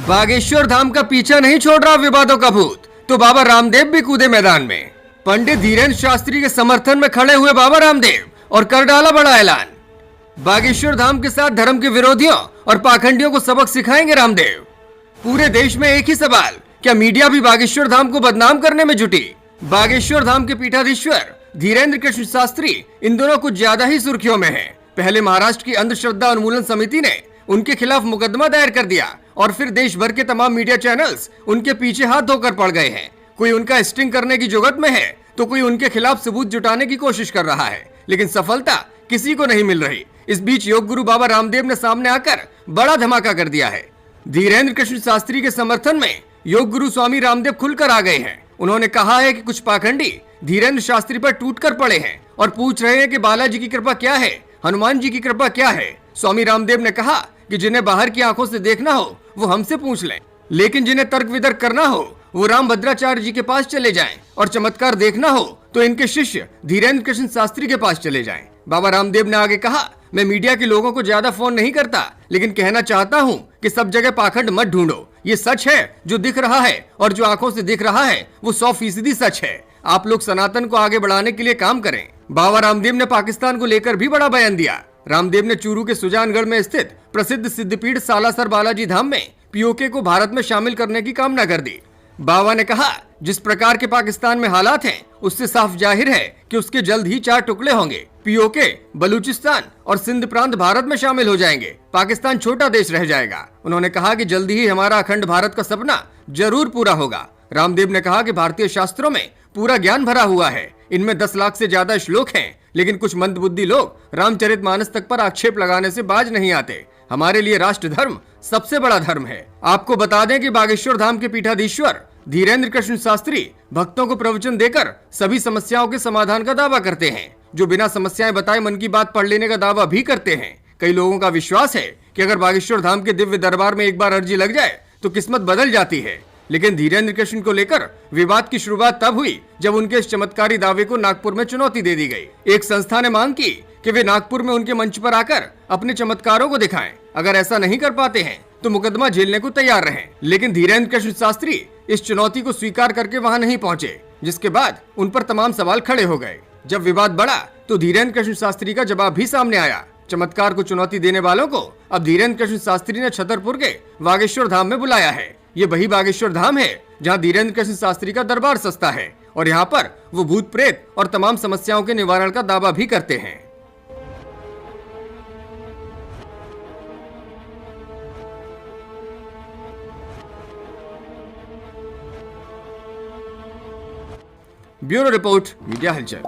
बागेश्वर धाम का पीछा नहीं छोड़ रहा विवादों का भूत, तो बाबा रामदेव भी कूदे मैदान में। पंडित धीरेन्द्र शास्त्री के समर्थन में खड़े हुए बाबा रामदेव और कर डाला बड़ा ऐलान। बागेश्वर धाम के साथ धर्म के विरोधियों और पाखंडियों को सबक सिखाएंगे रामदेव। पूरे देश में एक ही सवाल, क्या मीडिया भी बागेश्वर धाम को बदनाम करने में जुटी? बागेश्वर धाम के पीठाधीश्वर धीरेन्द्र कृष्ण शास्त्री इन दोनों कुछ ज्यादा ही सुर्खियों में हैं। पहले महाराष्ट्र की अंधश्रद्धा उन्मूलन समिति ने उनके खिलाफ मुकदमा दायर कर दिया और फिर देश भर के तमाम मीडिया चैनल्स उनके पीछे हाथ धोकर पड़ गए हैं। कोई उनका स्टिंग करने की जुगत में है तो कोई उनके खिलाफ सबूत जुटाने की कोशिश कर रहा है, लेकिन सफलता किसी को नहीं मिल रही। इस बीच योग गुरु बाबा रामदेव ने सामने आकर बड़ा धमाका कर दिया है। धीरेन्द्र कृष्ण शास्त्री के समर्थन में योग गुरु स्वामी रामदेव खुलकर आ गए हैं। उन्होंने कहा है कि कुछ पाखंडी धीरेन्द्र शास्त्री पर टूट कर पड़े हैं और पूछ रहे हैं कि बालाजी की कृपा क्या है, हनुमान जी की कृपा क्या है। स्वामी रामदेव ने कहा कि जिन्हें बाहर की आंखों से देखना हो वो हमसे पूछ लें, लेकिन जिन्हें तर्क वितर्क करना हो वो राम भद्राचार्य जी के पास चले जाएं और चमत्कार देखना हो तो इनके शिष्य धीरेन्द्र कृष्ण शास्त्री के पास चले जाएं। बाबा रामदेव ने आगे कहा, मैं मीडिया के लोगों को ज्यादा फोन नहीं करता, लेकिन कहना चाहता हूँ कि सब जगह पाखंड मत ढूंढो। ये सच है जो दिख रहा है और जो आंखों से दिख रहा है वो 100% सच है। आप लोग सनातन को आगे बढ़ाने के लिए काम करें। बाबा रामदेव ने पाकिस्तान को लेकर भी बड़ा बयान दिया। रामदेव ने चूरू के सुजानगढ़ में स्थित प्रसिद्ध सिद्धपीठ सालासर बालाजी धाम में पीओके को भारत में शामिल करने की कामना कर दी। बाबा ने कहा, जिस प्रकार के पाकिस्तान में हालात हैं उससे साफ जाहिर है कि उसके जल्द ही 4 टुकड़े होंगे। पीओके बलूचिस्तान और सिंध प्रांत भारत में शामिल हो जाएंगे। पाकिस्तान छोटा देश रह जाएगा। उन्होंने कहा कि जल्दी ही हमारा अखंड भारत का सपना जरूर पूरा होगा। रामदेव ने कहा कि भारतीय शास्त्रों में पूरा ज्ञान भरा हुआ है। इनमें 10 लाख से ज्यादा श्लोक हैं, लेकिन कुछ मंदबुद्धि लोग रामचरितमानस तक पर आक्षेप लगाने से बाज नहीं आते। हमारे लिए राष्ट्र धर्म सबसे बड़ा धर्म है। आपको बता दें कि बागेश्वर धाम के पीठाधीश्वर धीरेन्द्र कृष्ण शास्त्री भक्तों को प्रवचन देकर सभी समस्याओं के समाधान का दावा करते हैं, जो बिना समस्याएं बताए मन की बात पढ़ लेने का दावा भी करते हैं। कई लोगों का विश्वास है कि अगर बागेश्वर धाम के दिव्य दरबार में एक बार अर्जी लग जाए तो किस्मत बदल जाती है, लेकिन धीरेन्द्र कृष्ण को लेकर विवाद की शुरुआत तब हुई जब उनके इस चमत्कारी दावे को नागपुर में चुनौती दे दी गई। एक संस्था ने मांग की कि वे नागपुर में उनके मंच पर आकर अपने चमत्कारों को दिखाएं। अगर ऐसा नहीं कर पाते हैं तो मुकदमा झेलने को तैयार रहें, लेकिन धीरेन्द्र कृष्ण शास्त्री इस चुनौती को स्वीकार करके वहां नहीं पहुंचे, जिसके बाद उन पर तमाम सवाल खड़े हो गए। जब विवाद बढ़ा तो धीरेन्द्र कृष्ण शास्त्री का जवाब भी सामने आया। चमत्कार को चुनौती देने वालों को अब धीरेन्द्र कृष्ण शास्त्री ने छतरपुर के बागेश्वर धाम में बुलाया है। ये वही बागेश्वर धाम है जहां धीरेन्द्र कृष्ण शास्त्री का दरबार सस्ता है और यहाँ पर वो भूत प्रेत और तमाम समस्याओं के निवारण का दावा भी करते हैं। ब्यूरो रिपोर्ट, मीडिया हलचल।